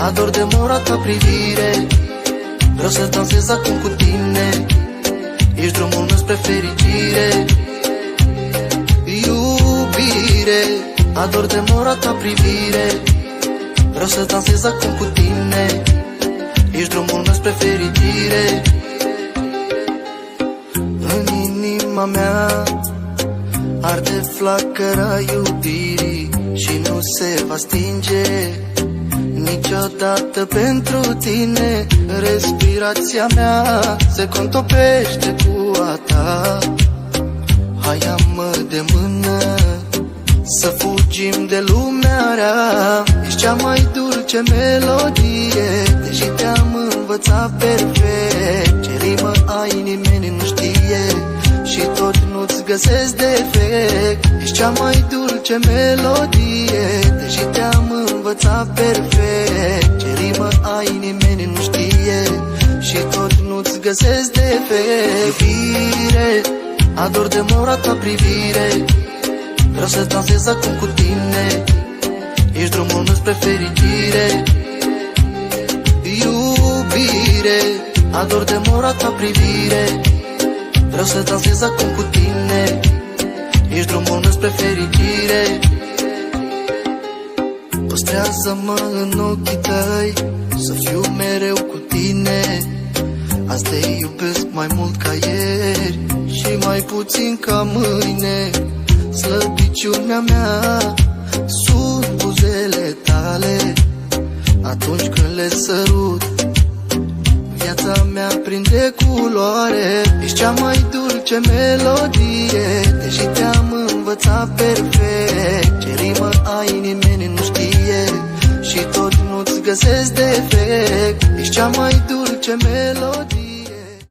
ador de mora ta privire. Vreau să dansez acum cu tine, ești drumul meu spre fericire. Iubire, ador de mora ta privire. Vreau să dansez acum cu tine, ești drumul meu spre fericire. În inima mea arde flacăra iubirii și nu se va stinge niciodată pentru tine. Respirația mea se contopește cu a ta. Hai, ia-mă de mână să fugim de lumea rea. Ești cea mai dulce melodie, deși te-am învățat perfect. Ce rimă ai nimeni nu știe și tot nu-ți găsesc defect. Ești cea mai dulce melodie, deși te-am învățat perfect. Ce rimă ai nimeni nu știe și tot nu-ți găsesc defect. Iubire, ador de mora ta privire. Vreau să dansez acum cu tine, ești drumul meu spre fericire. Iubire, ador de mora ta privire. Vreau să dansez acum cu tine, ești drumul meu spre fericire. Păstrează-mă în ochii tăi, să fiu mereu cu tine. Azi te iubesc mai mult ca ieri și mai puțin ca mâine. Slăbiciunea mea sunt buzele tale. Atunci când le sărut, viața mea prinde culoare. Ești cea mai dulce melodie, deși te-am învățat perfect. Ce rimă ai nimeni nu știe și tot nu-ți găsesc defect. Ești cea mai dulce melodie.